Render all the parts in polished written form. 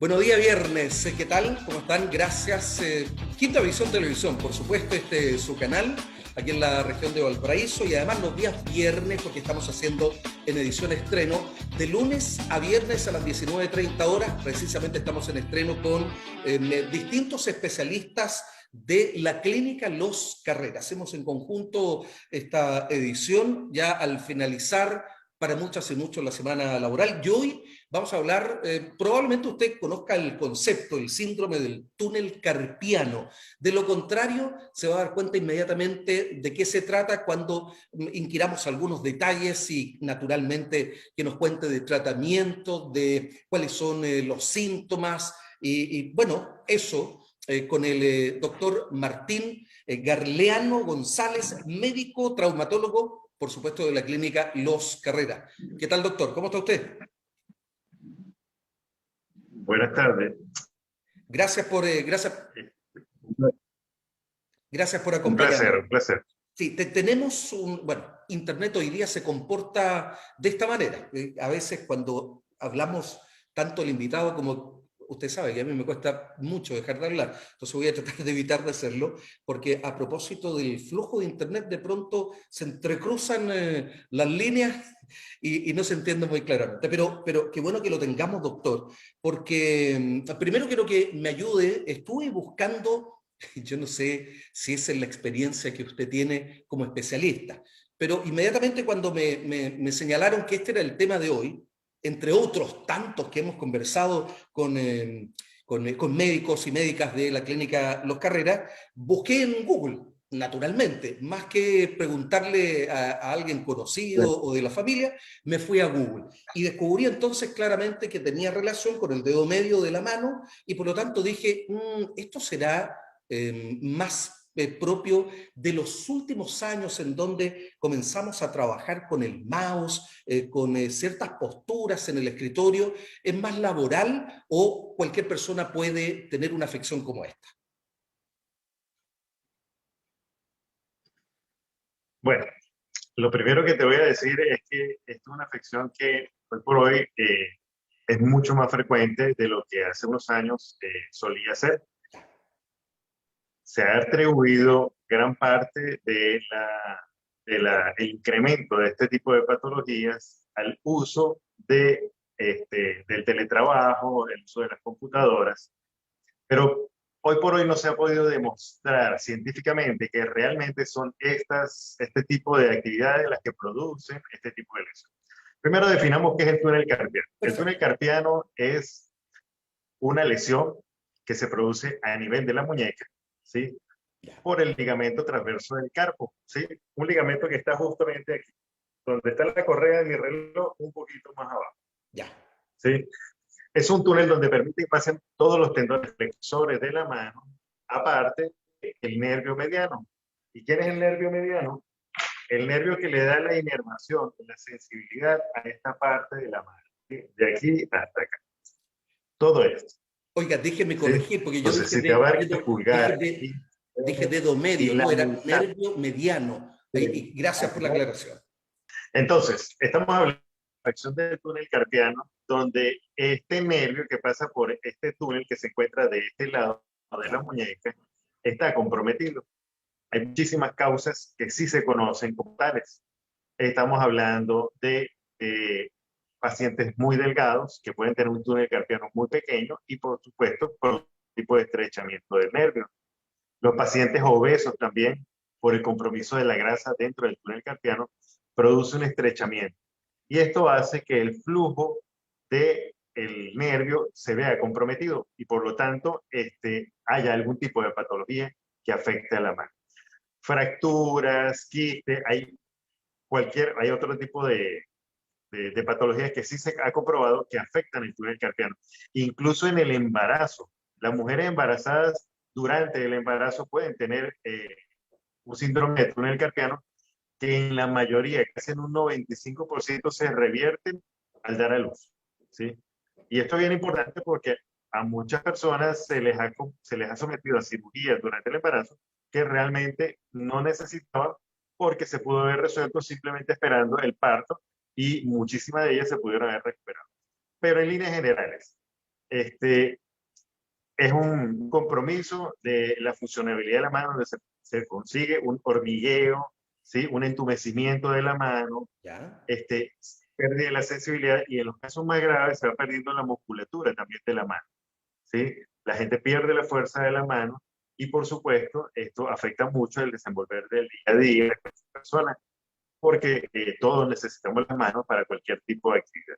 Buenos días, viernes. ¿Qué tal? ¿Cómo están? Gracias. Quinta Visión Televisión, por supuesto, este es su canal, aquí en la región de Valparaíso, y además los días viernes, porque estamos haciendo en edición estreno, de lunes a viernes a las 19:30 horas. Precisamente estamos en estreno con distintos especialistas de la clínica Los Carreras. Hacemos en conjunto esta edición ya al finalizar para muchas y muchos la semana laboral. Y hoy vamos a hablar, probablemente usted conozca el concepto, el síndrome del túnel carpiano. De lo contrario, se va a dar cuenta inmediatamente de qué se trata cuando inquiramos algunos detalles y naturalmente que nos cuente de tratamiento, de cuáles son los síntomas bueno, eso con el doctor Martín Garleano González, médico traumatólogo, por supuesto, de la clínica Los Carreras. ¿Qué tal, doctor? ¿Cómo está usted? Buenas tardes. Gracias por, gracias por Un acompañarnos. placer, un placer. Sí, tenemos bueno, Internet hoy día se comporta de esta manera. A veces cuando hablamos tanto el invitado como usted sabe que a mí me cuesta mucho dejar de hablar, entonces voy a tratar de evitar de hacerlo, porque a propósito del flujo de Internet de pronto se entrecruzan las líneas y no se entiende muy claramente. Pero qué bueno que lo tengamos, doctor, porque primero quiero que me ayude. Estuve buscando, yo no sé si esa es la experiencia que usted tiene como especialista, pero inmediatamente cuando me señalaron que este era el tema de hoy, entre otros tantos que hemos conversado con médicos y médicas de la clínica Los Carreras, busqué en Google, naturalmente, más que preguntarle a alguien conocido o de la familia, me fui a Google y descubrí entonces claramente que tenía relación con el dedo medio de la mano y por lo tanto dije, esto será más propio de los últimos años en donde comenzamos a trabajar con el mouse, con ciertas posturas en el escritorio. ¿Es más laboral o cualquier persona puede tener una afección como esta? Bueno, lo primero que te voy a decir es que esta es una afección que hoy por hoy es mucho más frecuente de lo que hace unos años solía ser. Se ha atribuido gran parte el incremento de este tipo de patologías al uso del teletrabajo, el uso de las computadoras. Pero hoy por hoy no se ha podido demostrar científicamente que realmente son este tipo de actividades las que producen este tipo de lesiones. Primero definamos qué es el túnel carpiano. El túnel Perfecto. carpiano es una lesión que se produce a nivel de la muñeca, ¿sí? Ya, Por el ligamento transverso del carpo, ¿sí? Un ligamento que está justamente aquí, donde está la correa de mi reloj, un poquito más abajo, ya. ¿sí? Es un túnel donde permite que pasen todos los tendones flexores de la mano, aparte el nervio mediano. ¿Y quién es el nervio mediano? El nervio que le da la inervación, la sensibilidad a esta parte de la mano, ¿sí? De aquí hasta acá. Todo esto, Oiga, déjeme ¿sí? corregir, porque yo Entonces, si te abarca el pulgar, dije dedo y medio, la no, era mitad. nervio mediano. Y gracias por la aclaración. Entonces, estamos hablando de la acción del túnel carpiano, donde este nervio que pasa por este túnel que se encuentra de este lado de la Ya, muñeca está comprometido. Hay muchísimas causas que sí se conocen como tales. Estamos hablando de pacientes muy delgados que pueden tener un túnel carpiano muy pequeño y, por supuesto, por un tipo de estrechamiento del nervio. Los pacientes obesos también, por el compromiso de la grasa dentro del túnel carpiano, produce un estrechamiento. Y esto hace que el flujo del nervio se vea comprometido y por lo tanto haya algún tipo de patología que afecte a la mano. Fracturas, quistes, hay otro tipo de patologías que sí se ha comprobado que afectan el túnel carpiano. Incluso en el embarazo, las mujeres embarazadas durante el embarazo pueden tener un síndrome de túnel carpiano que en la mayoría, casi en un 95%, se revierten al dar a luz, ¿sí? Y esto es bien importante porque a muchas personas se les ha sometido a cirugía durante el embarazo que realmente no necesitaban porque se pudo haber resuelto simplemente esperando el parto y muchísimas de ellas se pudieron haber recuperado. Pero en líneas generales, es un compromiso de la funcionalidad de la mano, donde se consigue un hormigueo, ¿sí? Un entumecimiento de la mano, ¿Ya? pérdida de la sensibilidad, y en los casos más graves se va perdiendo la musculatura también de la mano, ¿sí? La gente pierde la fuerza de la mano y, por supuesto, esto afecta mucho el desenvolver del día a día de las personas, porque todos necesitamos las manos para cualquier tipo de actividad.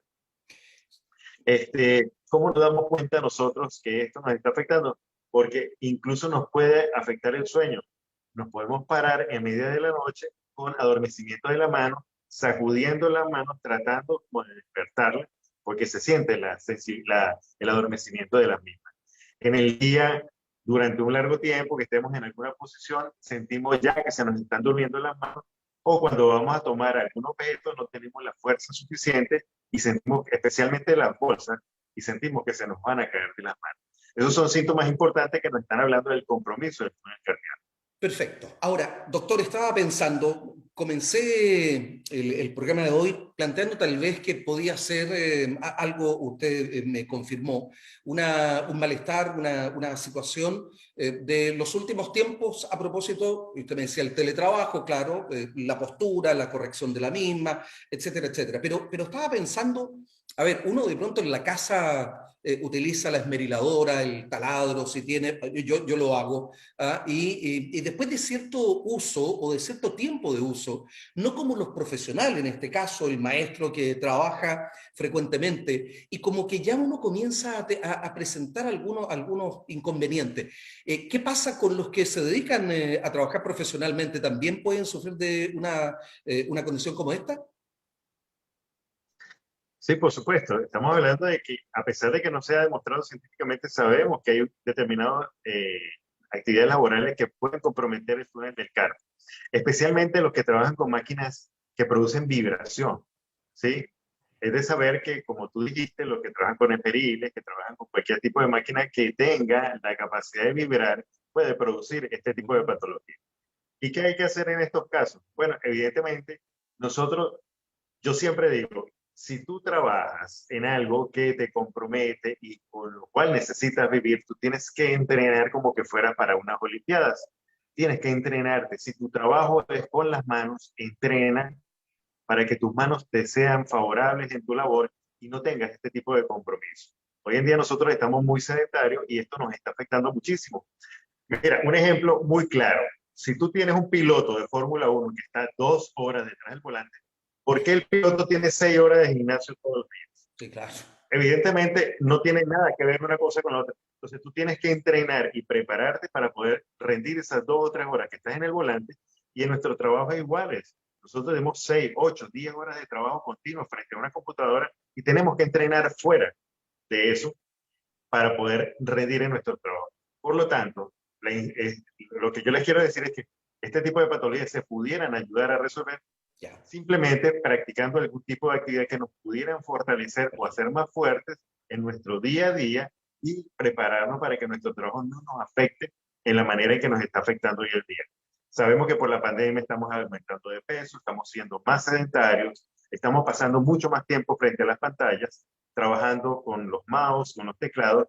¿Cómo nos damos cuenta nosotros que esto nos está afectando? Porque incluso nos puede afectar el sueño. Nos podemos parar en medio de la noche con adormecimiento de la mano, sacudiendo la mano, tratando como de despertarla, porque se siente el adormecimiento de las mismas. En el día, durante un largo tiempo que estemos en alguna posición, sentimos ya que se nos están durmiendo las manos, o cuando vamos a tomar algún objeto no tenemos la fuerza suficiente y sentimos, especialmente las bolsas, y sentimos que se nos van a caer de las manos. Esos son síntomas importantes que nos están hablando del compromiso del túnel cardíaco. Perfecto. Ahora, doctor, estaba pensando, comencé el programa de hoy planteando tal vez que podía ser algo, usted me confirmó, un malestar, una situación de los últimos tiempos a propósito, usted me decía el teletrabajo, claro, la postura, la corrección de la misma, etcétera, etcétera. Pero estaba pensando, a ver, uno de pronto en la casa utiliza la esmeriladora, el taladro, si tiene, yo lo hago. Y después de cierto uso o de cierto tiempo de uso, no como los profesionales, en este caso el maestro que trabaja frecuentemente, y como que ya uno comienza a presentar algunos inconvenientes. ¿Qué pasa con los que se dedican a trabajar profesionalmente? ¿También pueden sufrir de una condición como esta? Sí, por supuesto. Estamos hablando de que, a pesar de que no se ha demostrado científicamente, sabemos que hay determinadas actividades laborales que pueden comprometer el túnel del carpo, especialmente los que trabajan con máquinas que producen vibración, ¿sí? Es de saber que, como tú dijiste, los que trabajan con esperiles, que trabajan con cualquier tipo de máquina que tenga la capacidad de vibrar, puede producir este tipo de patología. ¿Y qué hay que hacer en estos casos? Bueno, evidentemente, nosotros, yo siempre digo, si tú trabajas en algo que te compromete y con lo cual necesitas vivir, tú tienes que entrenar como que fuera para unas Olimpiadas. Tienes que entrenarte. Si tu trabajo es con las manos, entrena para que tus manos te sean favorables en tu labor y no tengas este tipo de compromiso. Hoy en día nosotros estamos muy sedentarios y esto nos está afectando muchísimo. Mira, un ejemplo muy claro. Si tú tienes un piloto de Fórmula 1 que está 2 horas detrás del volante, ¿por qué el piloto tiene 6 horas de gimnasio todos los días? Sí, claro. Evidentemente no tiene nada que ver una cosa con la otra. Entonces tú tienes que entrenar y prepararte para poder rendir esas 2 o 3 horas que estás en el volante, y en nuestro trabajo es iguales. Nosotros tenemos 6, 8, 10 horas de trabajo continuo frente a una computadora y tenemos que entrenar fuera de eso para poder rendir en nuestro trabajo. Por lo tanto, lo que yo les quiero decir es que este tipo de patologías se pudieran ayudar a resolver Ya. simplemente practicando algún tipo de actividad que nos pudieran fortalecer o hacer más fuertes en nuestro día a día y prepararnos para que nuestro trabajo no nos afecte en la manera en que nos está afectando hoy el día. Sabemos que por la pandemia estamos aumentando de peso, estamos siendo más sedentarios, estamos pasando mucho más tiempo frente a las pantallas, trabajando con los mouse, con los teclados,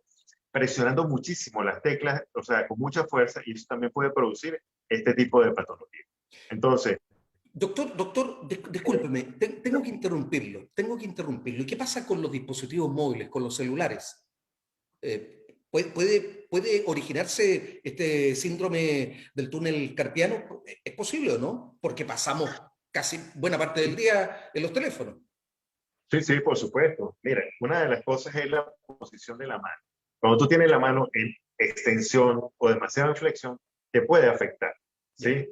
presionando muchísimo las teclas, o sea, con mucha fuerza, y eso también puede producir este tipo de patología. Entonces, Doctor, discúlpeme, tengo que interrumpirlo. ¿Y qué pasa con los dispositivos móviles, con los celulares? ¿Puede originarse este síndrome del túnel carpiano? ¿Es posible o no? Porque pasamos casi buena parte del día en los teléfonos. sí, sí, por supuesto. Mira, una de las cosas es la posición de la mano. Cuando tú tienes la mano en extensión o demasiada en flexión, te puede afectar, Ya. ¿sí?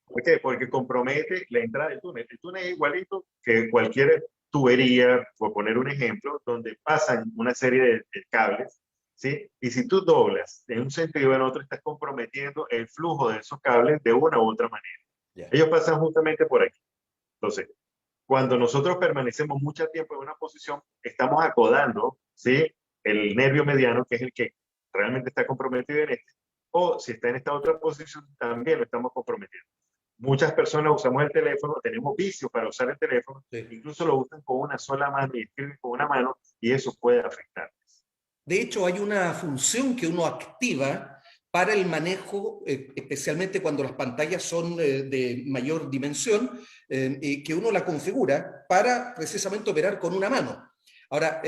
¿Por qué? Porque compromete la entrada del túnel. El túnel es igualito que cualquier tubería, por poner un ejemplo, donde pasan una serie de cables, ¿sí? Y si tú doblas en un sentido o en otro, estás comprometiendo el flujo de esos cables de una u otra manera. Ya. Ellos pasan justamente por aquí. Entonces, cuando nosotros permanecemos mucho tiempo en una posición, estamos acodando, ¿sí? El nervio mediano, que es el que realmente está comprometido en este, o si está en esta otra posición, también lo estamos comprometiendo. Muchas personas usamos el teléfono, tenemos vicios para usar el teléfono, Sí. incluso lo usan con una sola mano y escriben con una mano, y eso puede afectarles. De hecho, hay una función que uno activa para el manejo, especialmente cuando las pantallas son de mayor dimensión, y que uno la configura para precisamente operar con una mano. Ahora,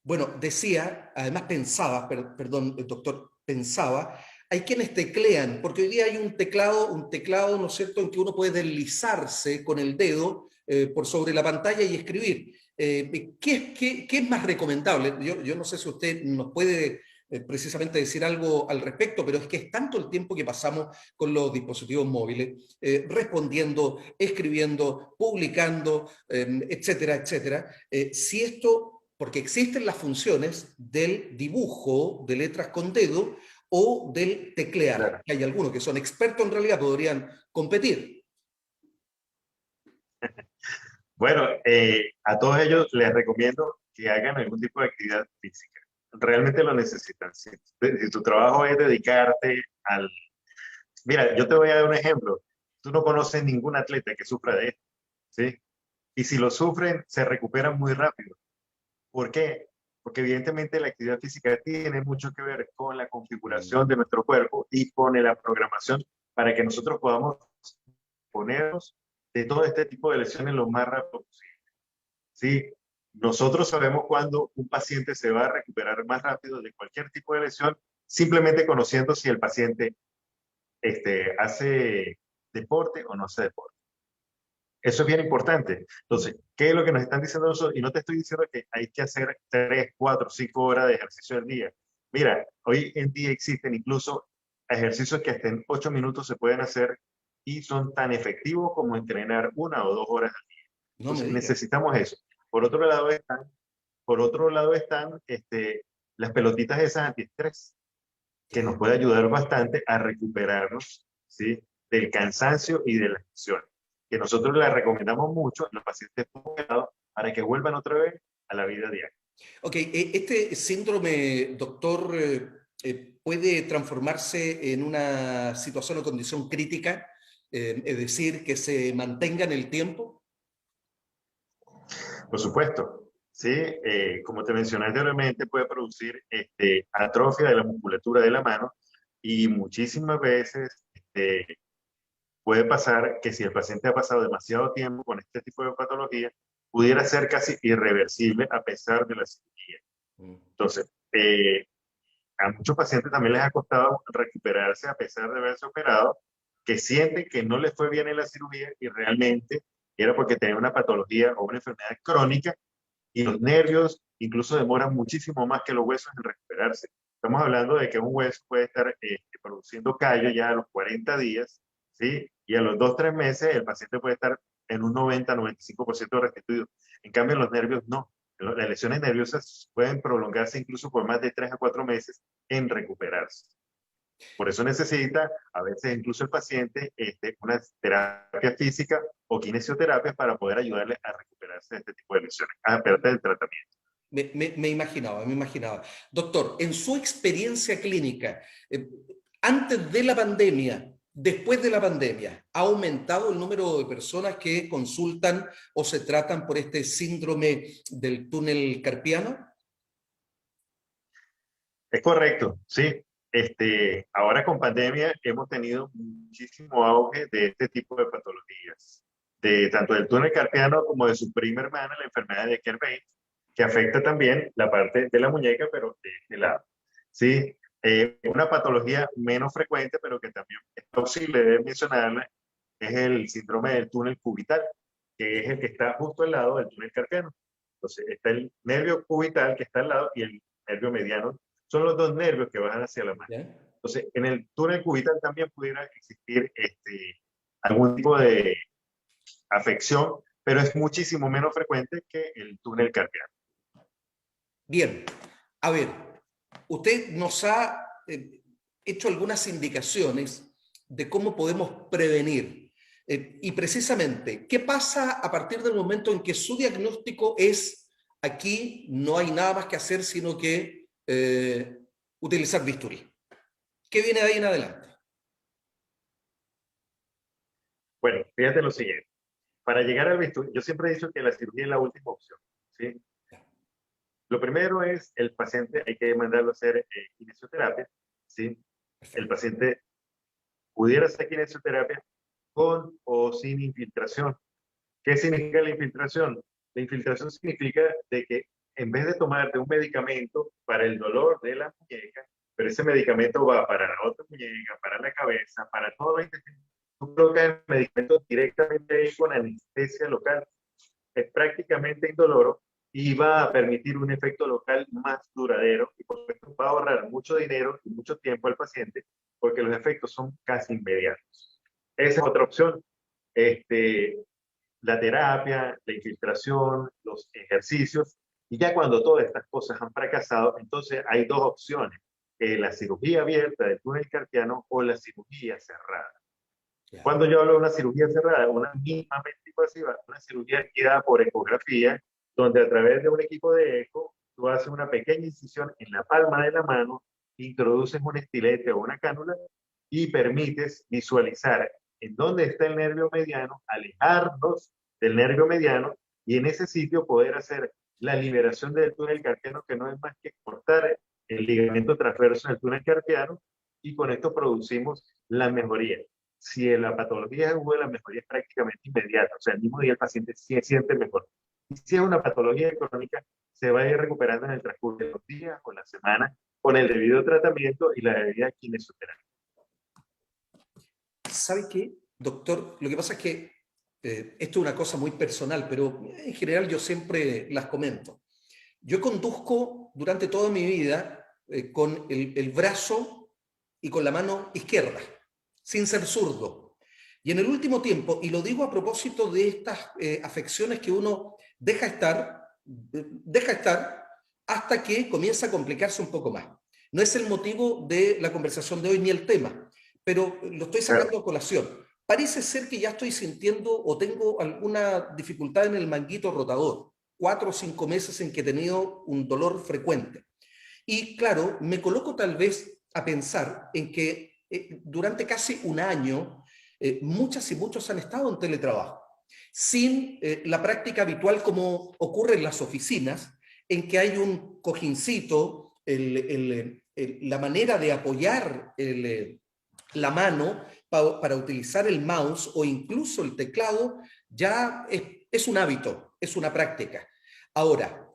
bueno, decía, además pensaba, perdón, doctor, pensaba, hay quienes teclean, porque hoy día hay un teclado, ¿no es cierto?, en que uno puede deslizarse con el dedo por sobre la pantalla y escribir. ¿Qué es más recomendable? Yo no sé si usted nos puede precisamente decir algo al respecto, pero es que es tanto el tiempo que pasamos con los dispositivos móviles, respondiendo, escribiendo, publicando, etcétera, etcétera. Si esto, porque existen las funciones del dibujo de letras con dedo o del teclear, Claro. que hay algunos que son expertos en realidad, podrían competir. Bueno, a todos ellos les recomiendo que hagan algún tipo de actividad física. Realmente lo necesitan. Si tu trabajo es dedicarte al... Mira, yo te voy a dar un ejemplo. Tú no conoces ningún atleta que sufra de esto, ¿sí? Y si lo sufren, se recuperan muy rápido. ¿Por qué? Porque evidentemente la actividad física tiene mucho que ver con la configuración de nuestro cuerpo y con la programación para que nosotros podamos ponernos de todo este tipo de lesiones lo más rápido posible. Sí, nosotros sabemos cuándo un paciente se va a recuperar más rápido de cualquier tipo de lesión, simplemente conociendo si el paciente hace deporte o no hace deporte. Eso es bien importante. Entonces, ¿qué es lo que nos están diciendo nosotros? Y no te estoy diciendo que hay que hacer 3, 4, 5 horas de ejercicio al día. Mira, hoy en día existen incluso ejercicios que hasta en 8 minutos se pueden hacer y son tan efectivos como entrenar 1 o 2 horas al día. No me Entonces, diga. necesitamos eso. Por otro lado están las pelotitas esas antiestrés, que nos Ya. puede ayudar bastante a recuperarnos, ¿sí?, del cansancio y de las lesiones, que nosotros les recomendamos mucho a los pacientes operados para que vuelvan otra vez a la vida diaria. Ok, este síndrome, doctor, puede transformarse en una situación o condición crítica, es decir, que se mantenga en el tiempo. Por supuesto, ¿sí? Como te mencioné anteriormente, puede producir atrofia de la musculatura de la mano y muchísimas veces puede pasar que si el paciente ha pasado demasiado tiempo con este tipo de patología, pudiera ser casi irreversible a pesar de la cirugía. Mm. Entonces, a muchos pacientes también les ha costado recuperarse a pesar de haberse operado, que sienten que no les fue bien en la cirugía y realmente era porque tenían una patología o una enfermedad crónica y los nervios incluso demoran muchísimo más que los huesos en recuperarse. Estamos hablando de que un hueso puede estar produciendo callo ya a los 40 días, ¿sí? Y a los 2 o 3 meses el paciente puede estar en un 90-95% restituido. En cambio, los nervios no. Las lesiones nerviosas pueden prolongarse incluso por más de 3 a 4 meses en recuperarse. Por eso necesita a veces incluso el paciente una terapia física o kinesioterapia para poder ayudarle a recuperarse de este tipo de lesiones, a perder el tratamiento. Me imaginaba, me imaginaba. Doctor, en su experiencia clínica, antes de la pandemia, después de la pandemia, ¿ha aumentado el número de personas que consultan o se tratan por este síndrome del túnel carpiano? Es correcto, sí. Ahora con pandemia hemos tenido muchísimo auge de este tipo de patologías, de tanto del túnel carpiano como de su prima hermana, la enfermedad de Kerbein, que afecta también la parte de la muñeca, pero de este lado. Sí, una patología menos frecuente, pero que también es posible de mencionarla, es el síndrome del túnel cubital, que es el que está justo al lado del túnel carpiano. Entonces, está el nervio cubital que está al lado y el nervio mediano son los dos nervios que bajan hacia la mano. ¿Ya? Entonces, en el túnel cubital también pudiera existir algún tipo de afección, pero es muchísimo menos frecuente que el túnel carpiano. Bien, a ver, usted nos ha hecho algunas indicaciones de cómo podemos prevenir. Y precisamente, ¿qué pasa a partir del momento en que su diagnóstico es aquí no hay nada más que hacer sino que utilizar bisturí? ¿Qué viene de ahí en adelante? Bueno, fíjate lo siguiente. Para llegar al bisturí, yo siempre he dicho que la cirugía es la última opción, ¿sí? Lo primero es el paciente, hay que mandarlo a hacer kinesioterapia, ¿sí? El paciente pudiera hacer kinesioterapia con o sin infiltración. ¿Qué significa la infiltración? La infiltración significa de que en vez de tomarte un medicamento para el dolor de la muñeca, pero ese medicamento va para la otra muñeca, para la cabeza, para todo el intestino, tú colocas el medicamento directamente ahí con anestesia local. Es prácticamente indoloro y va a permitir un efecto local más duradero y por supuesto va a ahorrar mucho dinero y mucho tiempo al paciente porque los efectos son casi inmediatos. Esa es otra opción. La terapia, la infiltración, los ejercicios, y ya cuando todas estas cosas han fracasado, entonces hay dos opciones, la cirugía abierta del túnel carpiano o la cirugía cerrada. Ya. Cuando yo hablo de una cirugía cerrada, una mínimamente invasiva, una cirugía guiada por ecografía, donde a través de un equipo de eco, tú haces una pequeña incisión en la palma de la mano, introduces un estilete o una cánula y permites visualizar en dónde está el nervio mediano, alejarnos del nervio mediano y en ese sitio poder hacer la liberación del túnel carpiano, que no es más que cortar el ligamento transverso del túnel carpiano, y con esto producimos la mejoría. Si la patología es aguda, la mejoría es prácticamente inmediata, o sea, el mismo día el paciente se siente mejor. Y si es una patología crónica, se va a ir recuperando en el transcurso de los días o la semana con el debido tratamiento y la debida kinesioterapia. ¿Sabe qué, doctor? Lo que pasa es que esto es una cosa muy personal, pero en general yo siempre las comento. Yo conduzco durante toda mi vida con el brazo y con la mano izquierda, sin ser zurdo. Y en el último tiempo, y lo digo a propósito de estas afecciones que uno deja estar hasta que comienza a complicarse un poco más. No es el motivo de la conversación de hoy ni el tema, pero lo estoy sacando a colación. Parece ser que ya estoy sintiendo o tengo alguna dificultad en el manguito rotador. 4 o 5 meses en que he tenido un dolor frecuente. Y claro, me coloco tal vez a pensar en que durante casi un año muchas y muchos han estado en teletrabajo, sin la práctica habitual como ocurre en las oficinas, en que hay un cojincito, la manera de apoyar la mano para utilizar el mouse o incluso el teclado, ya es un hábito, es una práctica. Ahora,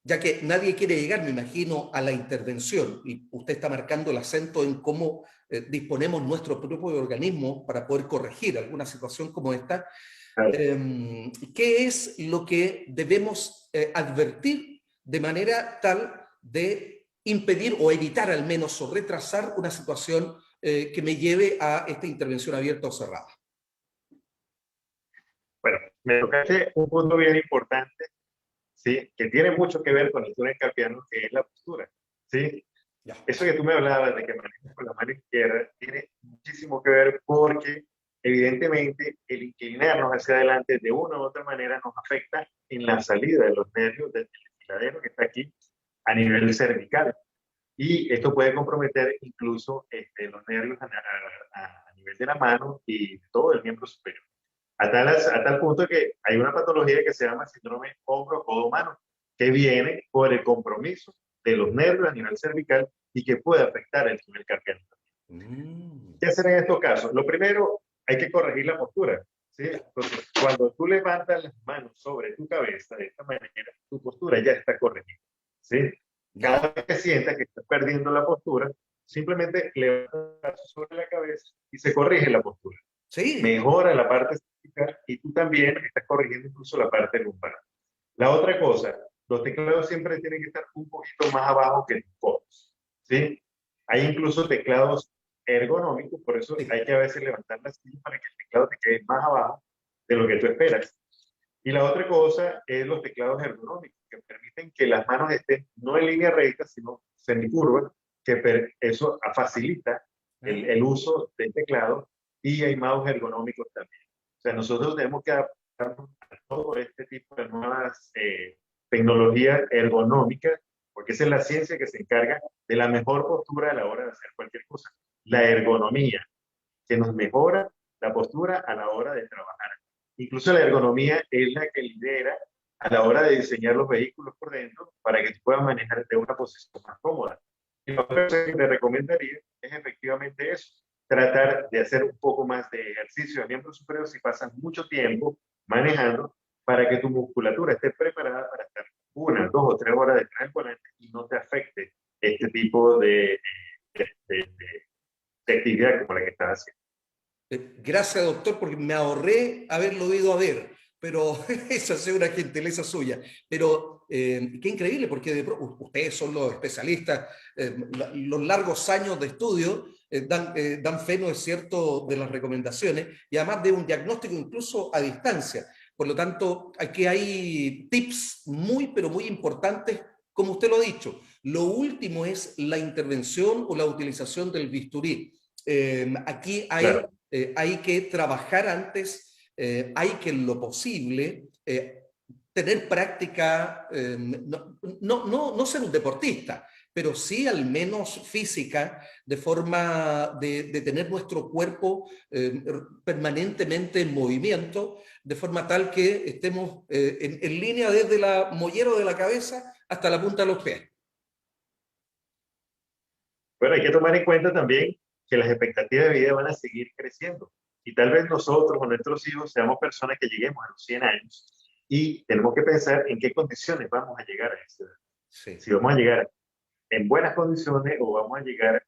ya que nadie quiere llegar, me imagino, a la intervención, y usted está marcando el acento en cómo disponemos nuestro propio organismo para poder corregir alguna situación como esta, ¿qué es lo que debemos advertir de manera tal de impedir o evitar al menos o retrasar una situación que me lleve a esta intervención abierta o cerrada? Bueno, me tocaste un punto bien importante, ¿sí? Que tiene mucho que ver con el túnel carpiano, que es la postura, ¿sí? Ya. Eso que tú me hablabas de que manejas con la mano izquierda tiene muchísimo que ver porque evidentemente el inclinarnos hacia adelante de una u otra manera nos afecta en la salida de los nervios del filadero que está aquí a nivel cervical. Y esto puede comprometer incluso los nervios a nivel de la mano y todo el miembro superior. A tal punto que hay una patología que se llama síndrome hombro-codo-mano, que viene por el compromiso de los nervios a nivel cervical y que puede afectar el túnel carpiano. ¿Qué hacer en estos casos? Lo primero, hay que corregir la postura, ¿sí? Entonces, cuando tú levantas las manos sobre tu cabeza de esta manera, tu postura ya está corregida, ¿sí? Cada vez que sientas que estás perdiendo la postura, simplemente levantas el brazo sobre la cabeza y se corrige la postura. Sí. Mejora la parte cervical y tú también estás corrigiendo incluso la parte lumbar. La otra cosa, los teclados siempre tienen que estar un poquito más abajo que los codos, ¿sí? Hay incluso teclados ergonómicos, por eso hay que a veces levantar la silla para que el teclado te quede más abajo de lo que tú esperas. Y la otra cosa es los teclados ergonómicos, que permiten que las manos estén no en línea recta, sino semicurvas, que eso facilita el uso del teclado, y hay mouse ergonómicos también. O sea, nosotros tenemos que adaptarnos a todo este tipo de nuevas tecnologías ergonómicas, porque esa es la ciencia que se encarga de la mejor postura a la hora de hacer cualquier cosa. La ergonomía, que nos mejora la postura a la hora de trabajar. Incluso la ergonomía es la que lidera a la hora de diseñar los vehículos por dentro para que tú puedas manejar de una posición más cómoda. Y lo que te recomendaría es efectivamente eso, tratar de hacer un poco más de ejercicio de miembros superiores si pasas mucho tiempo manejando para que tu musculatura esté preparada para estar 1, 2 o 3 horas detrás del volante y no te afecte este tipo de actividad como la que estás haciendo. Gracias, doctor, porque me ahorré haberlo ido a ver, pero esa es una gentileza suya. Pero qué increíble, porque ustedes son los especialistas, los largos años de estudio dan fe, ¿no es cierto?, de las recomendaciones y además de un diagnóstico incluso a distancia. Por lo tanto, aquí hay tips muy, pero muy importantes, como usted lo ha dicho. Lo último es la intervención o la utilización del bisturí. Aquí Claro. hay que trabajar antes, hay que en lo posible tener práctica, no ser un deportista, pero sí al menos física, de forma de tener nuestro cuerpo permanentemente en movimiento, de forma tal que estemos en línea desde la mollera de la cabeza hasta la punta de los pies. Bueno, hay que tomar en cuenta también que las expectativas de vida van a seguir creciendo. Y tal vez nosotros o nuestros hijos seamos personas que lleguemos a los 100 años y tenemos que pensar en qué condiciones vamos a llegar a esa edad. Sí. Si vamos a llegar en buenas condiciones o vamos a llegar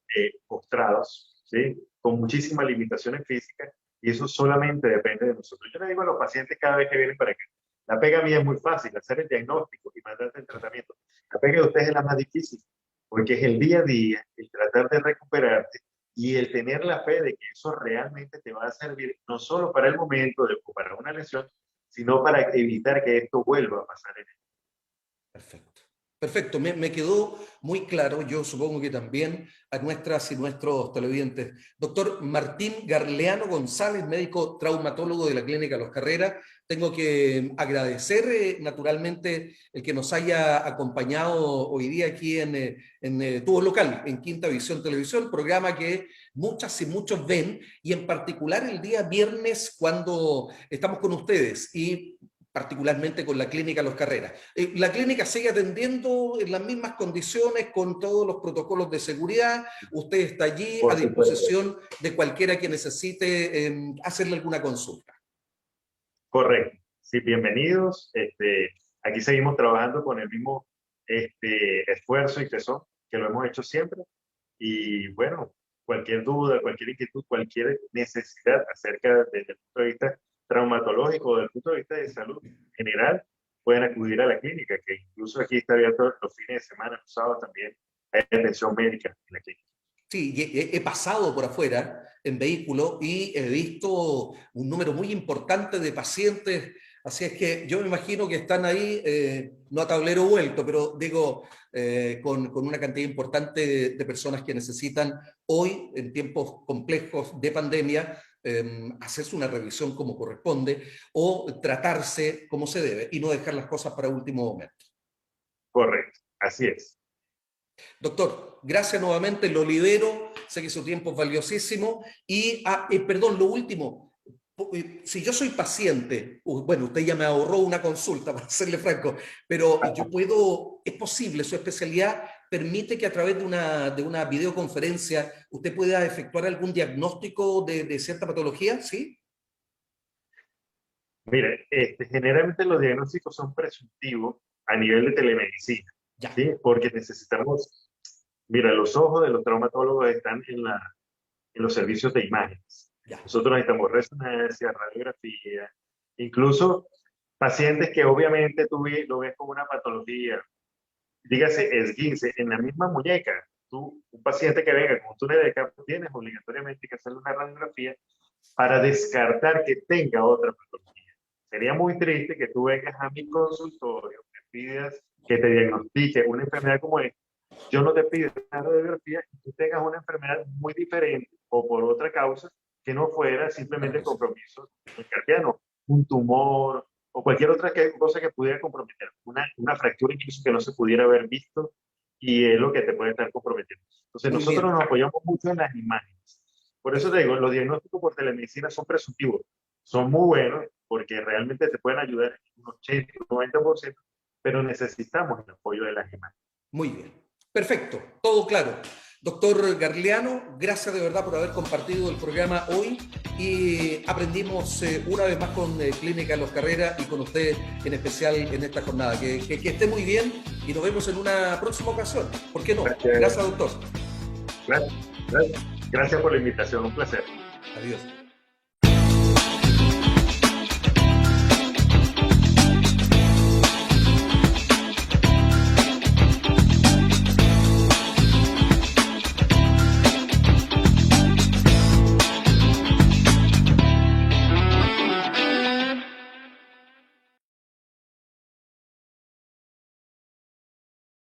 postrados, ¿sí?, con muchísimas limitaciones físicas, y eso solamente depende de nosotros. Yo le digo a los pacientes cada vez que vienen para acá, la pega mía es muy fácil, hacer el diagnóstico y mandarte el tratamiento. La pega de ustedes es la más difícil, porque es el día a día, el tratar de recuperarte y el tener la fe de que eso realmente te va a servir, no solo para el momento de recuperar una lesión, sino para evitar que esto vuelva a pasar en el. Perfecto. Perfecto, me quedó muy claro, yo supongo que también a nuestras y nuestros televidentes. Doctor Martín Garleano González, médico traumatólogo de la Clínica Los Carreras, tengo que agradecer naturalmente el que nos haya acompañado hoy día aquí en tu local, en Quinta Visión Televisión, programa que muchas y muchos ven, y en particular el día viernes cuando estamos con ustedes y particularmente con la Clínica Los Carreras. La clínica sigue atendiendo en las mismas condiciones, con todos los protocolos de seguridad. Usted está allí a Por supuesto. disposición de cualquiera que necesite hacerle alguna consulta. Correcto. Sí, bienvenidos. Aquí seguimos trabajando con el mismo esfuerzo y tesón que lo hemos hecho siempre. Y bueno, cualquier duda, cualquier inquietud, cualquier necesidad acerca desde el punto de vista traumatológico o desde el punto de vista de salud general, pueden acudir a la clínica, que incluso aquí está abierto los fines de semana, los sábados también, hay atención médica en la clínica. Sí, he pasado por afuera en vehículo y he visto un número muy importante de pacientes, así es que yo me imagino que están ahí, no a tablero vuelto, pero digo, con una cantidad importante de personas que necesitan hoy, en tiempos complejos de pandemia, hacerse una revisión como corresponde o tratarse como se debe y no dejar las cosas para último momento. Correcto, así es. Doctor, gracias nuevamente, lo libero, sé que su tiempo es valiosísimo y, perdón, lo último, si yo soy paciente, bueno, usted ya me ahorró una consulta, para serle franco, pero yo puedo, es posible, su especialidad permite que a través de una videoconferencia usted pueda efectuar algún diagnóstico de cierta patología, ¿sí? Mire, generalmente los diagnósticos son presuntivos a nivel de telemedicina, Ya, ¿sí? Porque necesitamos, mira, los ojos de los traumatólogos están en los servicios de imágenes. ya. Nosotros necesitamos resonancia, radiografía, incluso pacientes que obviamente lo ves como una patología, dígase esguince, en la misma muñeca. Un paciente que venga con un túnel de carpo, tienes obligatoriamente que hacerle una radiografía para descartar que tenga otra patología. Sería muy triste que tú vengas a mi consultorio, me pidas que te diagnostique una enfermedad como esta. Yo no te pido una radiografía y tú tengas una enfermedad muy diferente o por otra causa que no fuera simplemente el compromiso cardiano, un tumor o cualquier otra cosa que pudiera comprometer, una fractura incluso que no se pudiera haber visto y es lo que te puede estar comprometiendo. Entonces Muy nosotros bien. nos apoyamos mucho en las imágenes. Por eso te digo, los diagnósticos por telemedicina son presuntivos. son muy buenos porque realmente te pueden ayudar en un 80, un 90%, pero necesitamos el apoyo de las EMAD. Muy bien. Perfecto. Todo claro. Doctor Garliano, gracias de verdad por haber compartido el programa hoy y aprendimos una vez más con Clínica Los Carreras y con usted en especial en esta jornada. Que esté muy bien y nos vemos en una próxima ocasión. ¿Por qué no? Gracias doctor. Gracias por la invitación, un placer. Adiós.